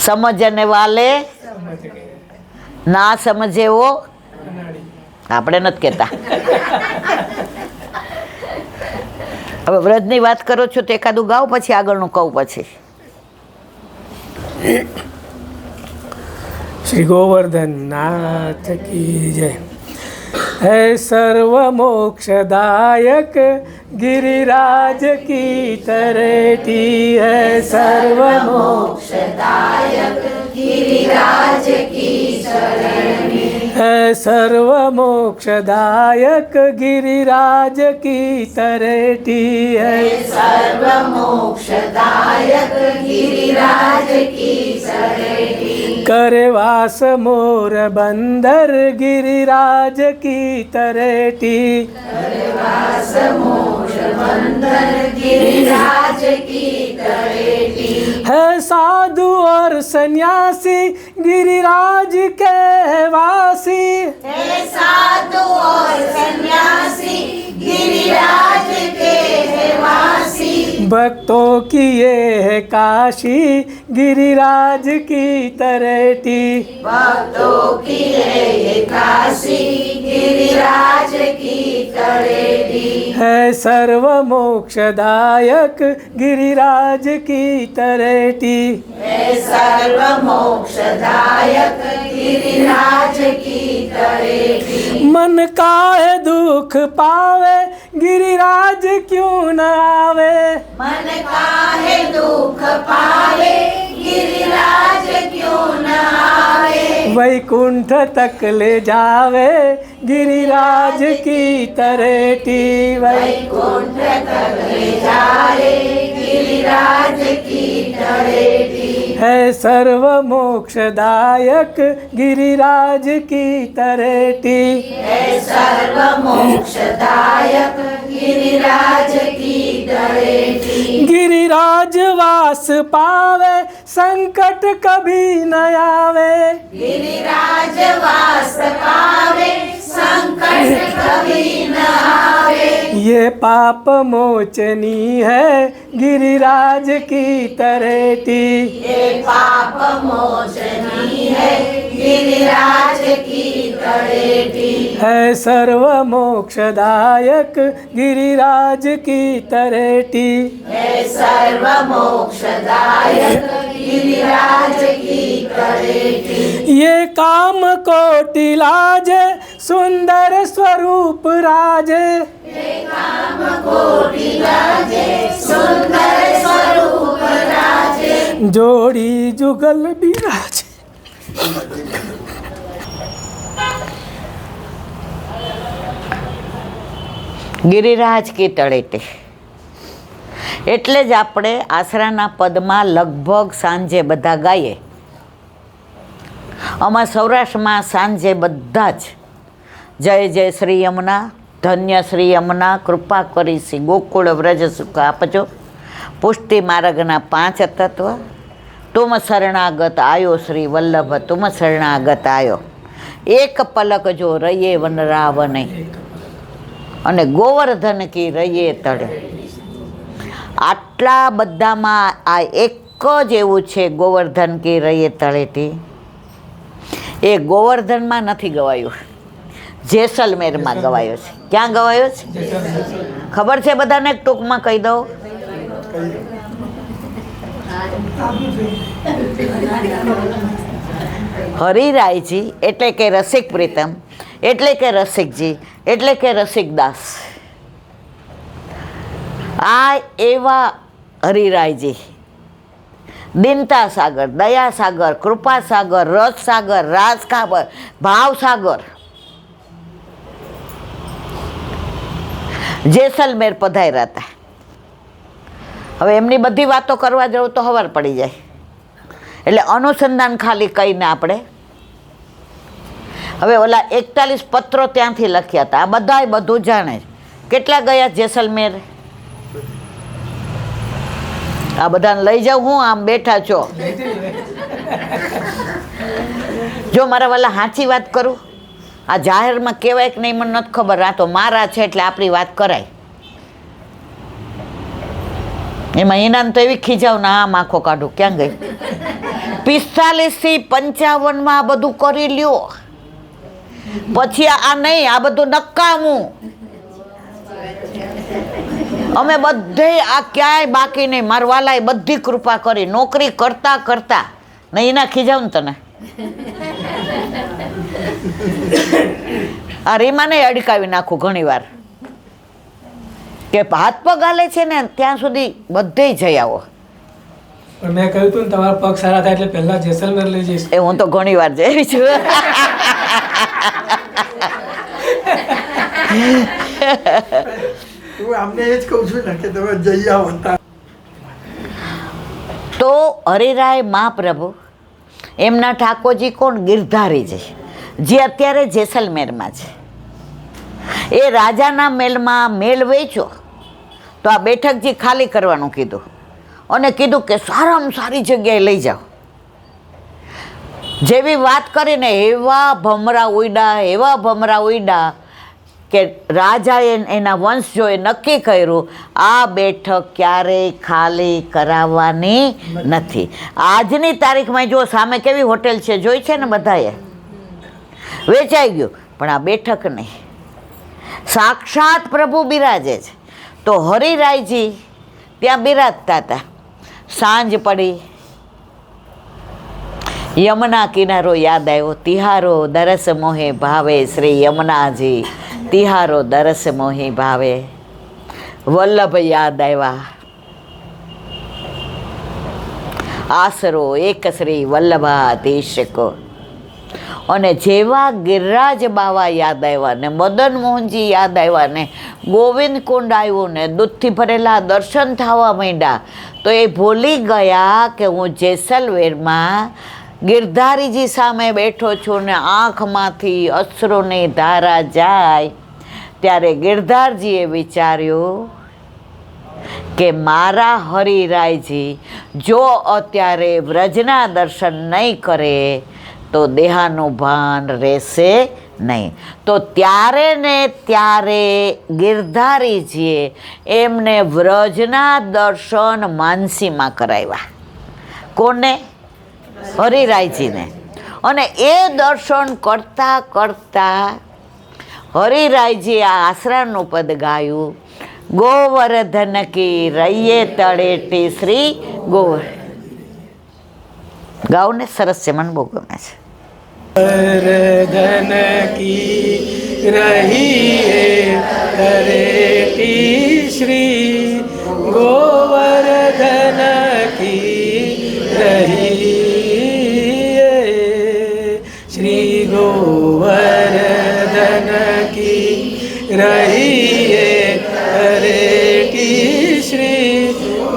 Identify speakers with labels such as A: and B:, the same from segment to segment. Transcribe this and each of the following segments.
A: સમજને વાલે ના સમજે એવો આપણે નથી કહેતા. હવે વ્રજની વાત કરો છો તો એકાદું ગાવ, પછી આગળનું કહું. પછી
B: श्री गोवर्धन नाथ की जय। है सर्व मोक्षदायक गिरिराज की तरेटी, है सर्व मोक्षदायक गिरिराज की चरणी, है सर्व मोक्षदायक गिरिराज की तरेटी, है सर्व मोक्षदायक गिरिराज की चरेटी, करे वास मोर बंदर गिरिराज की तरेटी, करे वास मोर बंदर गिरिराज की तरेटी, है साधु और सन्यासी गिरिराज के वासी, है साधु और सन्यासी गिरिराज के वासी, भक्तों की ये है काशी गिरिराज की तरेटी, भक्तों की ये काशी गिरिराज की तरेटी, है सर्व मोक्षदायक गिरिराज की तरेटी, है सर्व मोक्षदायक गिरिराज की तरेटी, मन का है दुख पावे गिरिराज क्यों न आवे, मन का है दुख पावे गिरिराज क्यों न आवे, वैकुंठ तक ले जावे गिरिराज की तरेटी, वैकुंठ तक ले जावे गिरिराज की तरेटी, है सर्व मोक्षदायक गिरिराज की तरेटी, है सर्व मोक्षदायक गिरिराज की तरेटी, गिरिराज वास पावे संकट कभी न आवे, गिरिराज वास पावे संकट कभी न आवे, ये पाप मोचनी है गिरिराज की तरेटी, ये पाप मोचनी है गिरिराज की तरेटी, है सर्व मोक्षदायक गिरिराज की तरेटी, है सर्व मोक्षदायक गिरिराज की तरेटी, ये काम कोटि लाजे सुंदर स्वरूप राजे, ये काम कोटि लाजे सुंदर स्वरूप राजे, जोड़ी जुगल बिराजे।
A: ગિરિરાજ કી તળેટી એટલે જ આપણે આશરાના પદમાં લગભગ સાંજે બધા ગાઈએ. અમારા સૌરાષ્ટ્રમાં સાંજે બધા જ જય જય શ્રી યમુના, ધન્ય શ્રી યમુના, કૃપા કરી શ્રી ગોકુળ વ્રજ સુખ આપજો, પુષ્ટિ માર્ગના 5 તત્વ, તુમ શરણાગત આયો શ્રી વલ્લભ, તુમ શરણાગત આયો, એક પલક જો રહીએ વનરાવને, અને ગોવર્ધન કી રહીએ તળે. આટલા બધામાં આ એક જ એવું છે ગોવર્ધન કી રહીએ તળેટી. એ ગોવર્ધનમાં નથી ગવાયું, જેસલમેરમાં ગવાયો છે. ક્યાં ગવાયો છે ખબર છે બધાને? ટૂંકમાં કહી દઉં. હરિરાયજી એટલે કે રસિક પ્રીતમ, એટલે કે રસિકજી, એટલે કે રસિકદાસ. આ એવા હરિરાયજી દીનતા સાગર, દયા સાગર, કૃપા સાગર, રસ સાગર, રાસ સાગર, ભાવ સાગર જેસલમેર પધાર્યા હતા. હવે એમની બધી વાતો કરવા જવું તો ખબર પડી જાય, એટલે અનુસંધાન ખાલી કહીને આપણે હવે ઓલા 41 પત્રો ત્યાંથી લખ્યા હતા. આ બધાય બધું જાણે. કેટલા ગયા જેસલમેર? આ બધાને લઈ જાઉં હું? આમ બેઠા છો. જો મારા વાલા સાચી વાત કરું, આ જાહેરમાં કહેવાય કે નહીં મને નથી ખબર, આ તો મારા છે એટલે આપણી વાત કરાય. એમાં હિનાને તો એવી ખીજાવ ને આમ આંખો કાઢું ક્યાં ગઈ. 45 થી 55 આ બધું કરી લ્યો, પછી આ નહીં, આ બધું નકામું. અમે બધે આ ક્યાંય બાકી નહીં. મારા વાલાએ બધી કૃપા કરી નોકરી કરતા કરતા. નહીં ના ખીજાવ ને તને. આ રીમાને અડકાવી નાખું ઘણી વાર કે હાથ પગ હાલે છે ને ત્યાં સુધી બધે જઈ આવો.
B: પણ મેં કહ્યું હતું ને તમારા પગ સારા થાય એટલે પહેલા જેસલમેર લઈ જઈશ.
A: એ હું તો ઘણી વાર જઈ છું.
C: હું આમને એ જ કહું છું ને કે તમે જઈ આવો.
A: તો હરિરાય મહાપ્રભુ એમના ઠાકોરજી કોણ? ગિરધારીજી, જે અત્યારે જેસલમેરમાં છે. એ રાજાના મેલમાં મેલ વેચ્યો તો આ બેઠકજી ખાલી કરવાનું કીધું અને કીધું કે સારામાં સારી જગ્યાએ લઈ જાઓ. જેવી વાત કરીને એવા ભમરા ઉડ્યા કે રાજાએ એના વંશજોએ નક્કી કર્યું આ બેઠક ક્યારેય ખાલી કરાવવાની નથી. આજની તારીખમાં જો સામે કેવી હોટેલ છે જોઈ છે ને બધાએ, વેચાઈ ગયું, પણ આ બેઠક નહીં. સાક્ષાત પ્રભુ બિરાજે છે. તો હરિરાયજી ત્યાં બિરાજતા હતા. સાંજ પડી, યમુના કિનારો યાદ આવ્યો. તિહારો દરસ મોહે ભાવે શ્રી યમુનાજી, તિહારો દરસ મોહી ભાવે. વલ્લભ યાદ આવ્યા. આસરો એક શ્રી વલ્લભાધીશ કો. અને જેવા ગિરિરાજ બાવા યાદ આવ્યા ને મદન મોહનજી યાદ આવ્યા ને ગોવિંદ કુંડ આવ્યું ને દૂધથી ભરેલા દર્શન થવા માંડ્યા, તો એ ભૂલી ગયા કે હું જેસલમેરમાં ગિરધારીજી સામે બેઠો છું ને આંખમાંથી અશ્રુની ધારા જાય. ત્યારે ગિરધારજીએ વિચાર્યું કે મારા હરિરાયજી જો અત્યારે વ્રજના દર્શન નહીં કરે તો દેહાનું ભાન રહેશે નહીં. તો ત્યારે ને ત્યારે ગિરધારીજીએ એમને વ્રજના દર્શન માનસીમાં કરાવ્યા. કોને? હરિરાયજીને. અને એ દર્શન કરતા કરતા હરિરાયજી આ આસરાનું પદ ગાયું. ગોવર્ધન કી રૈયે તળેટી શ્રી ગોવર. ગાવ ને, સરસ છે, મને બહુ ગમે છે.
B: ગોવર્ધન કી રહીએ તળેટી શ્રી ગોવર્ધન કી રહીએ શ્રી ગોવર્ધન કી રહીએ તળેટી શ્રી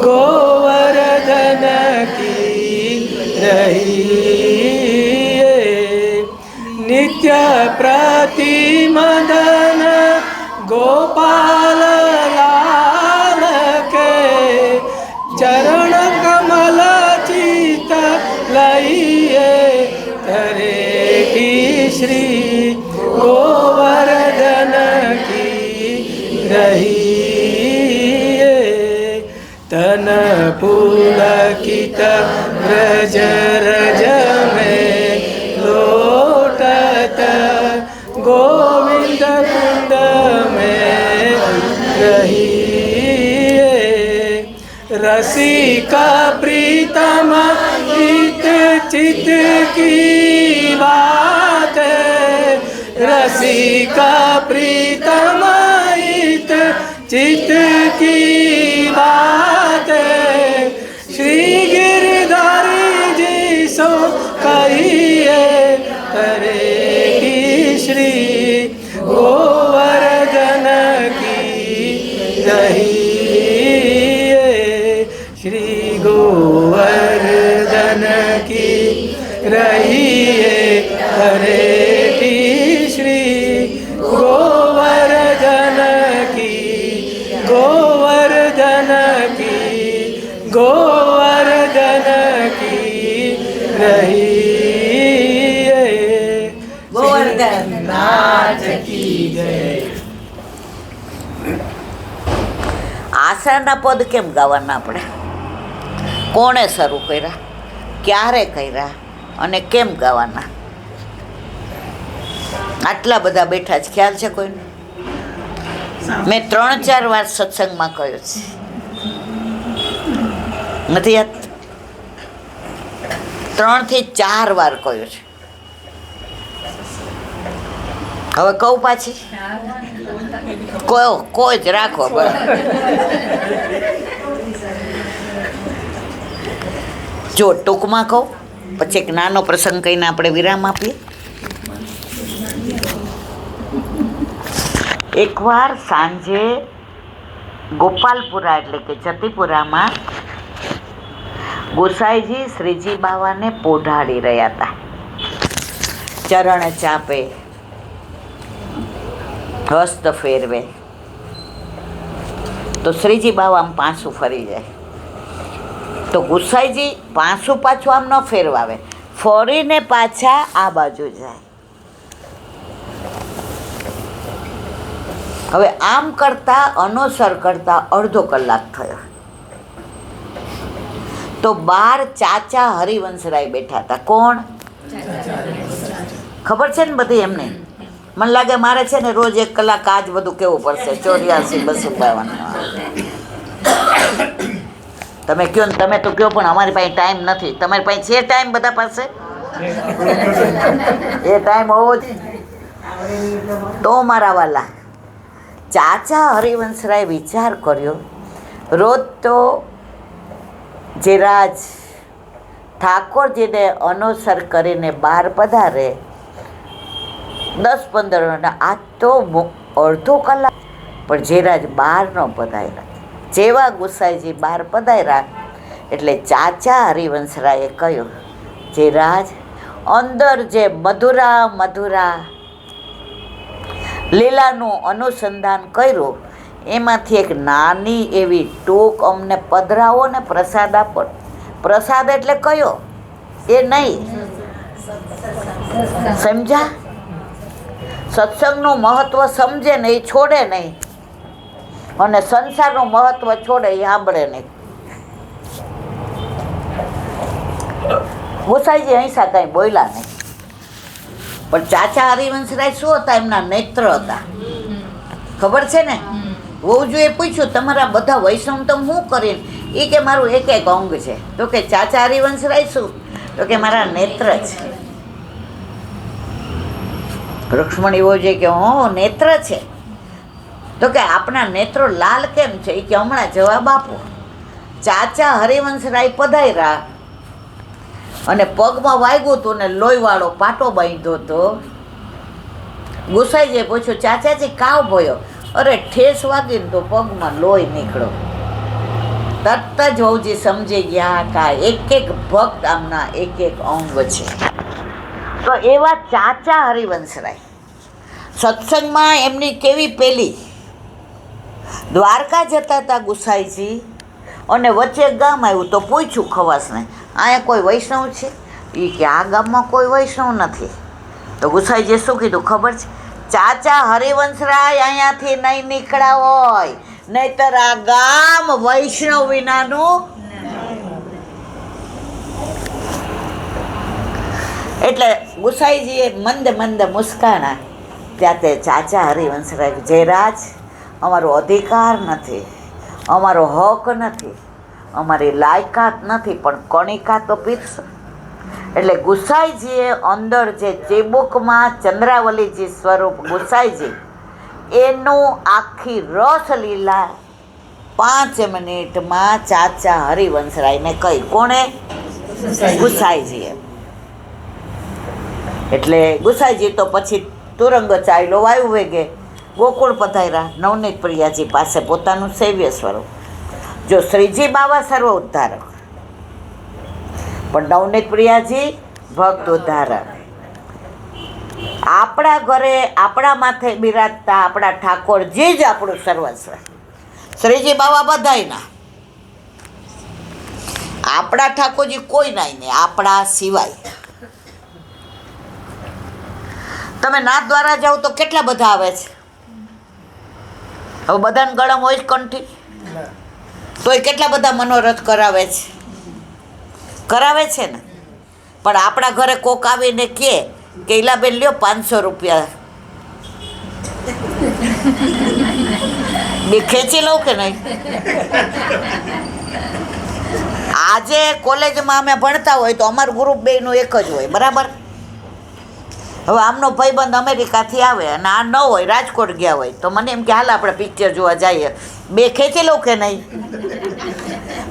B: ગોવર્ધન કી રહીએ નિત્ય પ્રતિમદન ગોપાલ લાલ કે ચરણ કમલ ચિત લઈએ તરેટી શ્રી ગોવર્ધન કી રહીએ તન પુલકિત વ્રજ રજ में लोटत गोविंद कुंड में रहिए रसिका प्रीतम चित चित की बात रसिका प्रीतम चित चित की बात श्री गिरधारी जी सो कहिए तरेगी श्री गोवर्धन की रहिए श्री गोवर्धन की रहिए तरेगी श्री गोवर्धन की गोवर्धन की गोवर्धन की रहिए गोवर्धन नाथ की जय.
A: આશાના પદ કેમ ગાવાના આપણે? કોણે શરૂ કર્યા, ક્યારે કર્યા અને કેમ ગાવાના? આટલા બધા બેઠા છે, ખ્યાલ છે કોઈને? મેં 3-4 વાર સત્સંગમાં કહ્યું છે, નથી યાદ? 3 થી 4 વાર કહ્યું છે. હવે કહું પાછી? કોઈ જ રાખો બસ. જો ટૂંકમાં કહું, પછી એક નાનો પ્રસંગ કહીને આપણે વિરામ આપીએ. એકવાર સાંજે ગોપાલપુરા એટલે કે જતીપુરામાં ગોસાઈજી શ્રીજી બાવાને પોઢાડી રહ્યા હતા. ચરણ ચાપે, હસ્ત ફેરવે તો શ્રીજી બાવા આમ પાછું ફરી જાય. તો ગુસાઈજી પાછું આમ ન ફેરવાવે, ફરીને પાછા આ બાજુ જાય. હવે આમ કરતા અનુસર કરતા અડધો કલાક થયો. તો 12 ચાચા હરિવંશરાય બેઠા હતા. કોણ? ખબર છે ને બધી એમને? મને લાગે મારે છે ને રોજ 1 કલાક આ જ બધું કેવું પડશે. 84-252. તમે કહો ને, તમે તો કહો, પણ અમારી પાસે ટાઈમ નથી. તમારી પાસે છે ટાઈમ? બધા પાસે એ ટાઈમ હોવો જ. તો મારા વાલા ચાચા હરિવંશરાય વિચાર કર્યો, રોજ તો જે રાજ ઠાકોરજીને અનુસર કરીને બહાર પધારે 10-15 મિનિટ, આજ તો અડધો કલાક પણ જે રાજ બહાર ન પધાર્યા. જેવા ગુસાઈજી બહાર પધાર્યા એટલે ચાચા હરિવંશરાયે કહ્યું, જે રાજ અંદર જે મધુરા લીલાનું અનુસંધાન કર્યું, એમાંથી એક નાની એવી ટોક અમને પધરાવો ને પ્રસાદ આપો. પ્રસાદ એટલે કયો? એ નહીં, સમજ્યા? સત્સંગનું મહત્વ સમજે ને એ છોડે નહીં, અને સંસારનું મહત્વ છોડે એ સાંભળે નહીં. ગોસાઈજી અહીંસા કાંઈ બોલ્યા નહીં. પણ ચાચા હરિવંશરાય શું હતા? એમના નેત્ર હતા. ખબર છે ને? વહુજીએ પૂછ્યું, તમારા બધા વૈષ્ણવ તો હું કરીને? એ કે મારું એક અંગ છે. તો કે ચાચા હરિવંશરાય શું? તો કે મારા નેત્ર છે. રૂક્ષ્મણી વહુજી કે હો નેત્ર છે? તો કે આપણા નેત્રો લાલ કેમ છે? એ કે હમણાં જવાબ આપો. ચાચા હરિવંશરાય પધાર્યા અને પગમાં વાગ્યું હતું ને લોહીવાળો પાટો બાંધ્યો હતો. ગુસાઈજીએ પૂછ્યું, ચાચાજી કાવ ભયો? અરે ઠેસ વાગીને તો પગમાં લોહી નીકળ્યો. તરત જ વહુજી સમજી ગયા કે એક ભક્ત આમના એક અંગ છે. તો એવા ચાચા હરિવંશરાય સત્સંગમાં એમની કેવી પેલી દ્વારકા જતા હતા ગુસાઈજી, અને વચ્ચે ગામ આવ્યું તો પૂછ્યું ખવાસને, અહીંયા કોઈ વૈષ્ણવ છે? એ કે આ ગામમાં કોઈ વૈષ્ણવ નથી. તો ગુસાઈજીએ શું કીધું ખબર છે? ચાચા હરિવંશરાય અહીંયાથી નહીં નીકળ્યા હોય, નહીતર આ ગામ વૈષ્ણવ વિનાનું. એટલે ગુસાઈજીએ મંદ મુસ્કાણા. ત્યાં તે ચાચા હરિવંશરાય, જે રાજ અમારો અધિકાર નથી, અમારો હક નથી, અમારી લાયકાત નથી, પણ કણિકા તો પીરસો. એટલે ગુસાઈજીએ અંદર જે ચેબુકમાં ચંદ્રાવલીજી સ્વરૂપ ગુસાઈજી, એનું આખી રસલીલા 5 મિનિટમાં ચાચા હરિવંશરાયને કહી. કોણે? ગુસાઈજીએ. એટલે ગુસાઈજી તો પછી તુરંગ ચાલ્યો વાયુ વેગે ગોકુળ પધાર્યા, નવનીત પ્રિયાજી પાસે પોતાનું સેવ્ય સ્વરૂપ. જો શ્રીજી બાવા સર્વ ઉદ્ધારક, પણ નવનીત પ્રિયાજી ભક્ત ઉદ્ધારક. આપણા ઘરે આપણા માથે બિરાજતા આપણા ઠાકોરજી જ આપણું સર્વસ્વ. શ્રીજી બાવા બધાયના, આપણા ઠાકોરજી કોઈ નહીં, આપણા સિવાય. તમે નાથ દ્વારા જાઓ તો કેટલા બધા આવે છે? હવે બધાને ગળામાં હોય જ કંઠી, તોય કેટલા બધા મનોરથ કરાવે છે. કરાવે છે ને. પણ આપણા ઘરે કોક આવીને કહે કે ઈલાબેન લ્યો 500 રૂપિયા, બે ખેંચી લઉં કે નહીં? આજે કોલેજમાં અમે ભણતા હોય તો અમારું ગ્રુપ બેયનું એક જ હોય, બરાબર. હવે આમનો ભાઈબંધ અમેરિકાથી આવે અને આ ન હોય, રાજકોટ ગયા હોય, તો મને એમ કે હાલ આપણે પિક્ચર જોવા જઈએ, બે ખેંચી લઉં કે નહીં?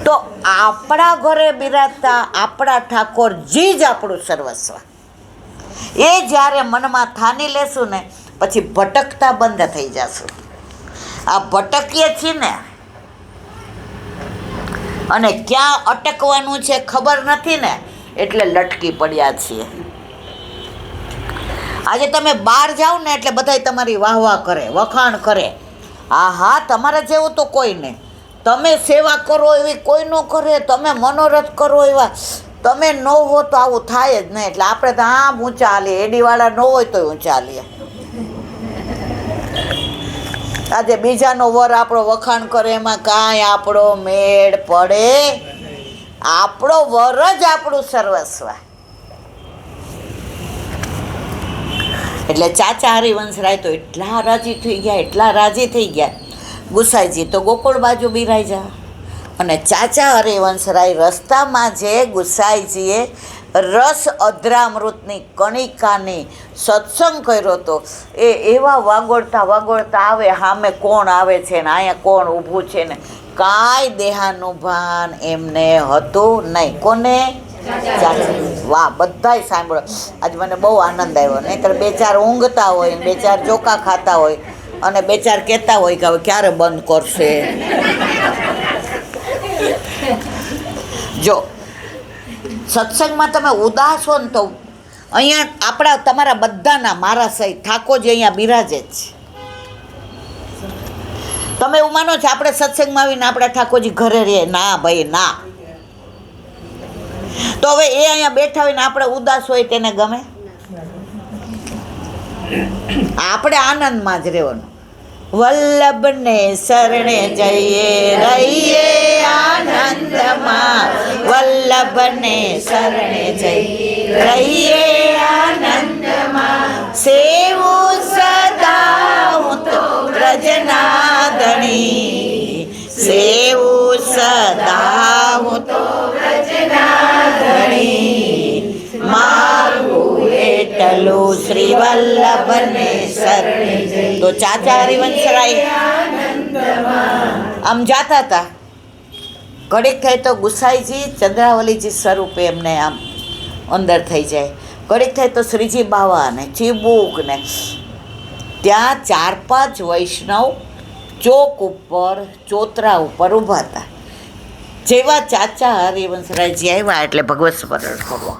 A: તો આપણા ઘરે બિરાજતા આપણા ઠાકોરજી જ આપણું સર્વસ્વ. એ જ્યારે મનમાં થાની લેશું ને પછી ભટકતા બંધ થઈ જશું. આ ભટકીએ છીએ ને અને ક્યાં અટકવાનું છે ખબર નથી ને એટલે લટકી પડ્યા છીએ. આજે તમે બહાર જાઓ ને એટલે બધાય તમારી વાહ વાહ કરે, વખાણ કરે. હા તમારા જેવું તો કોઈ નહીં. તમે સેવા કરો એવી કોઈ ન કરે, તમે મનોરથ કરો એવા તમે ન હો તો આવું થાય જ નહીં. એટલે આપણે તો ઊંચા હાલીએ, એડીવાળા ન હોય તો ઊંચા હાલીએ. આજે બીજાનો વર આપણો વખાણ કરે એમાં કાંઈ આપણો મેળ પડે? આપણો વર જ આપણું સર્વસ્વ. એટલે ચાચા હરિવંશરાય તો એટલા રાજી થઈ ગયા, ગુસાઈજી તો ગોકુળ બાજુ બિરાઈ જા. અને ચાચા હરિવંશરાય રસ્તામાં જે ગુસાઈજીએ રસ અધરામૃતની કણિકાની સત્સંગ કર્યો હતો, એ એવા વાગોળતા આવે, સામે કોણ આવે છે ને અહીંયા કોણ ઊભું છે ને કાંઈ દેહાનું ભાન એમને હતું નહીં. કોને? વાહ, બધાય સાંભળો. આજ મને બહુ આનંદ આવ્યો. નહીંતર બે ચાર ઊંઘતા હોય, બે ચાર ચોખા ખાતા હોય અને બે ચાર કહેતા હોય કે હવે ક્યારે બંધ કરશે. જો સત્સંગમાં તમે ઉદાસ હો ને તો અહીંયા તમારા બધાના, મારા સહિત ઠાકોરજી અહીંયા બિરાજે જ છે. તમે એવું માનો છો આપણે સત્સંગમાં આવીને આપણા ઠાકોરજી ઘરે રહે? ના ભાઈ ના. તો હવે એ અહીંયા બેઠા હોય ને આપણે ઉદાસ હોય તેને ગમે? આપણે આનંદમાં જ રહેવાનું. વલ્લભને શરણે જઈએ રહીએ આનંદમાં, વલ્લભને શરણે જઈએ રહીએ આનંદમાં, સેવું સદા હું તો વ્રજનાદણી, સેવું સદા હું તો વ્રજનાદણી, મારું એટલું શ્રી વલ્લભને શરણે જઈએ. તો ચાચા હરિવંશરાય આમ જાતા હતા, ઘડીક થાય તો ગુસાઈજી ચંદ્રાવલીજી સ્વરૂપે એમને આમ અંદર થઈ જાય, ઘડીક થાય તો શ્રીજી બાવા ને ચીબુક ને ત્યાં 4-5 વૈષ્ણવ ચોક ઉપર ચોતરા ઉપર ઊભા હતા. જેવા ચાચા હરિવંશરાયજી આવ્યા એટલે ભગવત સ્મરણ કરવા